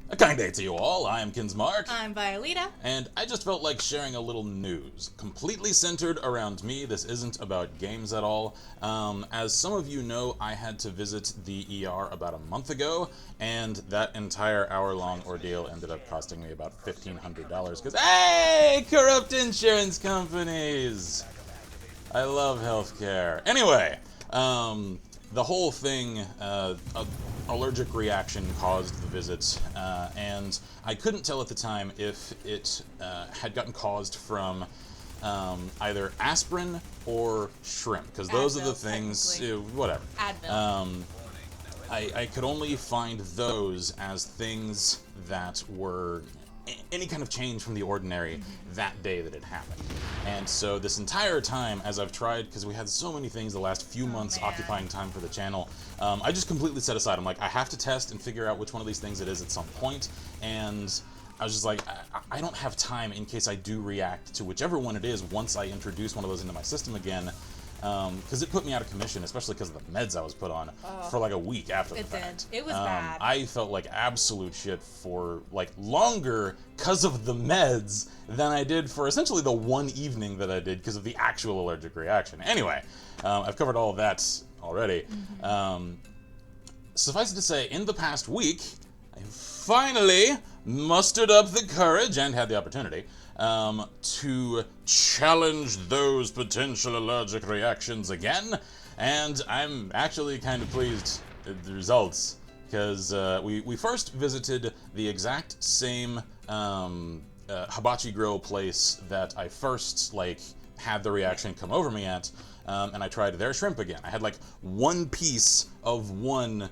A kind day to you all, I am Kinsmark. I'm Violeta. And I just felt like sharing a little news. Completely centered around me, this isn't about games at all. As some of you know, I had to visit the ER about a month ago, and that entire hour-long ordeal ended up costing me about $1,500, because, hey, corrupt insurance companies! I love healthcare. Anyway, the whole thing, allergic reaction caused the visit, and I couldn't tell at the time if it had gotten caused from either aspirin or shrimp, because those are the things, whatever. Advil. I could only find those as things that were any kind of change from the ordinary that day that it happened. And so this entire time, as I've tried, because we had so many things the last few months occupying time for the channel, I just completely set aside. I'm like, I have to test and figure out which one of these things it is at some point, and I was just like, I don't have time in case I do react to whichever one it is once I introduce one of those into my system again. Because it put me out of commission, especially because of the meds I was put on for like a week after the fact. It was bad. I felt like absolute shit for like longer because of the meds than I did for essentially the one evening that I did because of the actual allergic reaction. Anyway, I've covered all of that already. Suffice it to say, in the past week, I finally mustered up the courage and had the opportunity to challenge those potential allergic reactions again, and I'm actually kind of pleased with the results, because we first visited the exact same hibachi grill place that I first had the reaction come over me at, and I tried their shrimp again. I had like one piece of one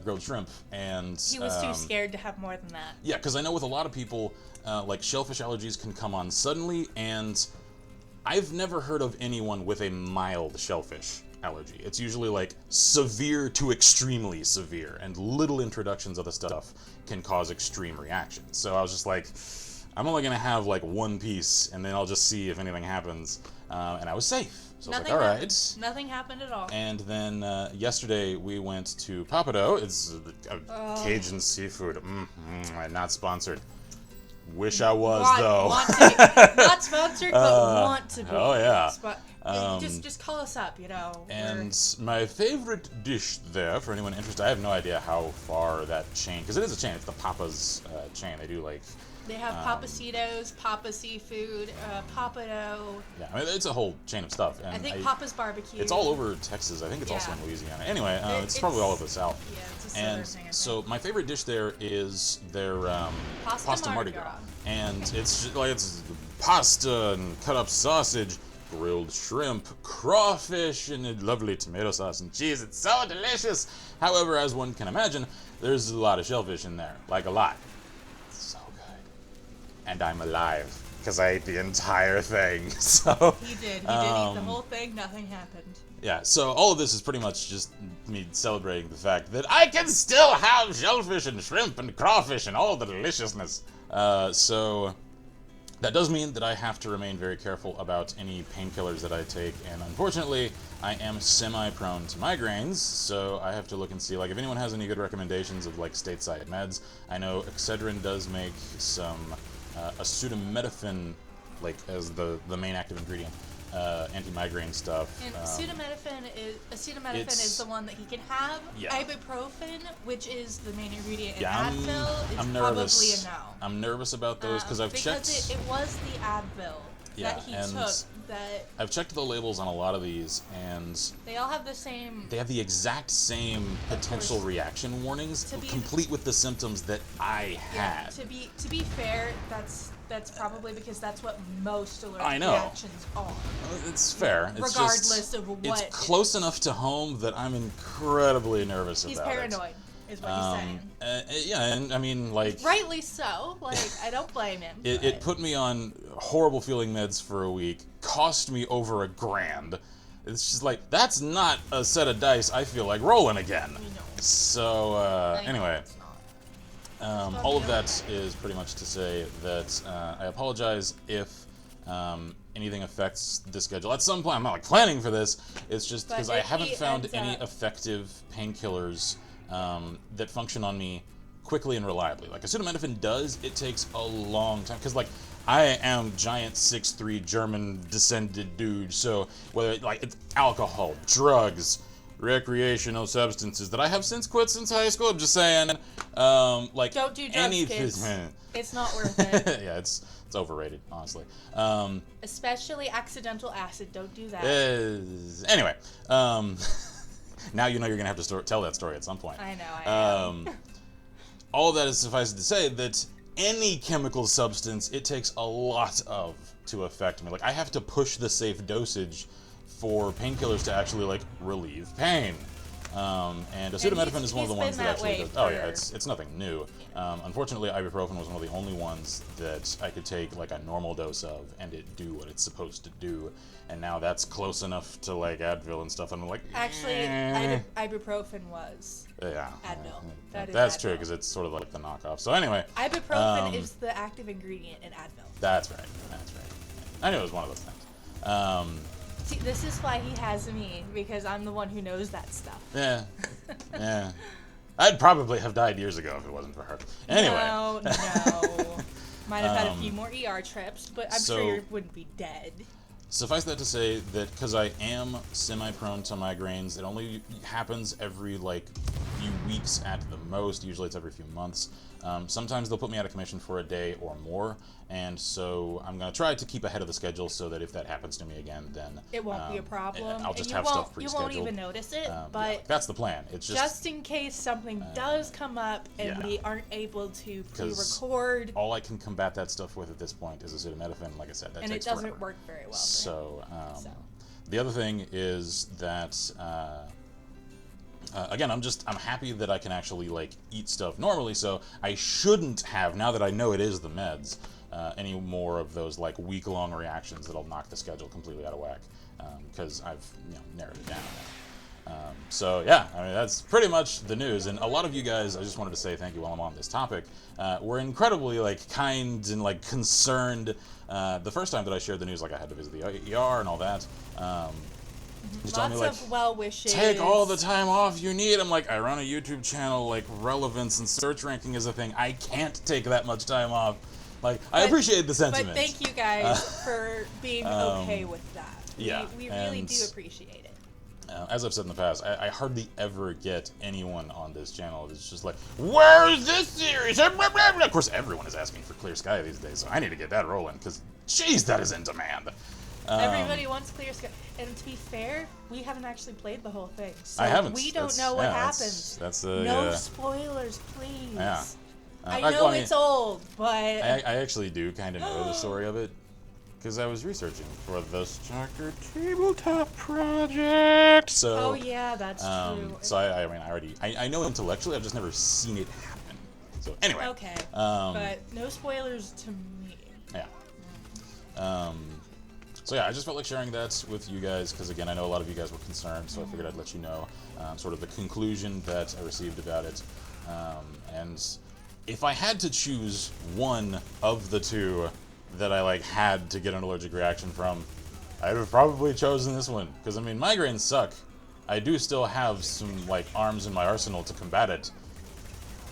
grilled shrimp, and he was too scared to have more than that. Yeah, because I know with a lot of people, like shellfish allergies can come on suddenly, and I've never heard of anyone with a mild shellfish allergy. It's usually like severe to extremely severe, and little introductions of the stuff can cause extreme reactions. So I was just like, I'm only gonna have like one piece, and then I'll just see if anything happens, and I was safe. So I was like, all right. Nothing happened at all. And then yesterday we went to Papado. It's Cajun seafood. Not sponsored. Wish I was, though. Want to, not sponsored, but want to be. Oh, yeah. Just call us up, you know. And my favorite dish there, for anyone interested, I have no idea how far that chain, because it is a chain, it's the Papa's chain. They do like... They have Papacitos, Papa Seafood, Papado. Yeah, I mean, it's a whole chain of stuff. And I think Papa's Barbecue. It's all over Texas. I think it's also in Louisiana. Anyway, it's probably all over the South. Yeah, it's a southern thing, I think. So my favorite dish there is their pasta Mardi Gras. And it's just, like, it's pasta and cut up sausage, grilled shrimp, crawfish, and a lovely tomato sauce and cheese. It's so delicious. However, as one can imagine, there's a lot of shellfish in there. Like, a lot. And I'm alive, because I ate the entire thing, so... He did eat the whole thing, nothing happened. Yeah, so all of this is pretty much just me celebrating the fact that I can still have shellfish and shrimp and crawfish and all the deliciousness. So that does mean that I have to remain very careful about any painkillers that I take, and unfortunately, I am semi-prone to migraines, so I have to look and see, like, if anyone has any good recommendations of, like, stateside meds. I know Excedrin does make some... acetaminophen, like, as the main active ingredient, anti-migraine stuff. And acetaminophen is the one that he can have. Yeah. Ibuprofen, which is the main ingredient in Yeah, Advil, is I'm nervous. probably a no. I'm nervous about those because I've checked. Because it was the Advil that he took. That I've checked the labels on a lot of these, and they all have the same. They have the exact same potential reaction warnings, complete with the symptoms that I had. Yeah, to be fair, that's probably because that's what most allergic know. reactions are. It's fair. It's regardless of what. It's close enough to home that I'm incredibly nervous about it. He's paranoid. Is what he's saying. Yeah, and I mean, like... Rightly so. Like, I don't blame him. It put me on horrible feeling meds for a week, cost me over $1,000. It's just like, that's not a set of dice I feel like rolling again. So, anyway. All of that is pretty much to say that I apologize if anything affects the schedule. At some point, I'm not like planning for this, it's just because I haven't found any effective painkillers that function on me quickly and reliably. Like acetaminophen does, it takes a long time because like I am giant 6'3" German descended dude, so whether like it's alcohol, drugs, recreational substances that I have since quit since high school. I'm just saying, like Don't do drugs, anything. kids. It's not worth it. Yeah, it's overrated, honestly. Especially accidental acid. Don't do that. Anyway, now you know you're gonna have to tell that story at some point. I know. I am. All of that is suffice it to say that any chemical substance, it takes a lot of to affect me. Like I have to push the safe dosage for painkillers to actually like relieve pain. And acetaminophen is one of the ones that actually does. Oh yeah, it's nothing new. Unfortunately, ibuprofen was one of the only ones that I could take like a normal dose of and it do what it's supposed to do. And now that's close enough to like Advil and stuff. And I'm like, actually, ibuprofen was Advil. That's true because it's sort of like the knockoff. So anyway, ibuprofen is the active ingredient in Advil. That's right. That's right. I knew it was one of those things. See, this is why he has me, because I'm the one who knows that stuff. Yeah. Yeah. I'd probably have died years ago if it wasn't for her. Anyway. No. Might have had a few more ER trips, but I'm sure you wouldn't be dead. Suffice that to say that because I am semi-prone to migraines, it only happens every like few weeks at the most. Usually it's every few months. Sometimes they'll put me out of commission for a day or more, and so I'm going to try to keep ahead of the schedule so that if that happens to me again, then it won't be a problem. I'll just have stuff pre-scheduled. You won't even notice it, but yeah, that's the plan. It's just in case something does come up and we aren't able to pre-record. All I can combat that stuff with at this point is acetaminophen. Like I said, that takes forever. And it doesn't work very well. So, the other thing is that. Again, I'm happy that I can actually like eat stuff normally, so I shouldn't have, now that I know it is the meds, any more of those like week-long reactions that'll knock the schedule completely out of whack, because I've narrowed it down. So yeah, I mean that's pretty much the news, and a lot of you guys, I just wanted to say thank you while I'm on this topic, were incredibly like kind and like concerned. The first time that I shared the news, like I had to visit the ER and all that. Just Lots me, like, of well wishes. Take all the time off you need. I'm like, I run a YouTube channel, like relevance and search ranking is a thing. I can't take that much time off. Like, I appreciate the sentiment. But thank you guys for being okay with that. Yeah, we really do appreciate it. As I've said in the past, I hardly ever get anyone on this channel that's just like, where's this series? Of course, everyone is asking for Clear Sky these days, so I need to get that rolling, because, jeez, that is in demand. Everybody wants Clear Sky. And to be fair, we haven't actually played the whole thing. So I haven't. We don't know what happens. No spoilers, please. Yeah. I know it's old, but... I actually do kind of know the story of it, because I was researching for the S.t.a.l.k.e.r tabletop project. So, oh yeah, that's true. So I mean, I know intellectually, I've just never seen it happen. So anyway. Okay. But no spoilers to me. Yeah. So yeah, I just felt like sharing that with you guys, because again, I know a lot of you guys were concerned, so I figured I'd let you know sort of the conclusion that I received about it. And if I had to choose one of the two that I like had to get an allergic reaction from, I'd have probably chosen this one, because I mean, migraines suck. I do still have some like arms in my arsenal to combat it.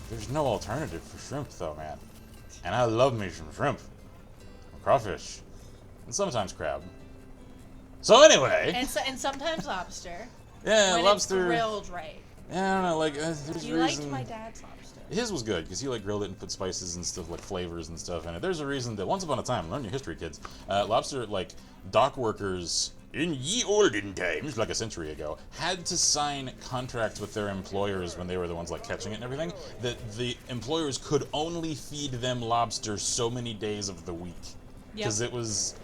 There's no alternative for shrimp though, man. And I love me some shrimp. Crawfish. And sometimes crab. So anyway. And sometimes lobster. Yeah, when lobster. It's grilled right. Yeah, I don't know. Like, there's you liked my dad's lobster. His was good because he like grilled it and put spices and stuff like flavors and stuff in it. There's a reason that once upon a time, learn your history, kids. Lobster like dock workers in ye olden times, like a century ago, had to sign contracts with their employers when they were the ones like catching it and everything. That the employers could only feed them lobster so many days of the week. Because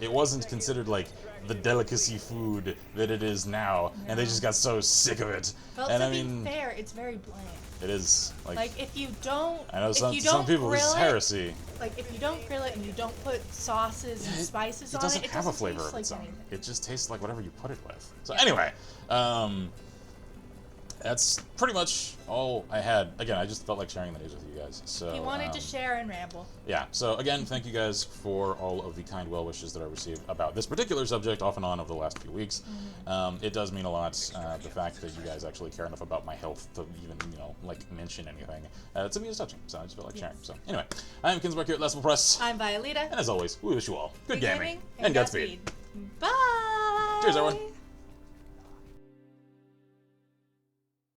it wasn't considered like the delicacy food that it is now, and they just got so sick of it. Well, and to be fair, it's very bland. It is like if you don't. I know some people this is heresy. Like if you don't grill it and you don't put sauces and spices on it, it doesn't have a flavor of its own. Anything. It just tastes like whatever you put it with. So anyway, that's pretty much all I had. Again, I just felt like sharing the news with you guys. So he wanted to share and ramble. Yeah. So again, thank you guys for all of the kind well wishes that I received about this particular subject off and on over the last few weeks. It does mean a lot. The fact that you guys actually care enough about my health to even, like mention anything. To me, it's touching. So I just felt like sharing. So anyway, I'm Kinsmark here at Lessable Press. I'm Violeta. And as always, we wish you all good gaming and Godspeed. Bye. Cheers, everyone.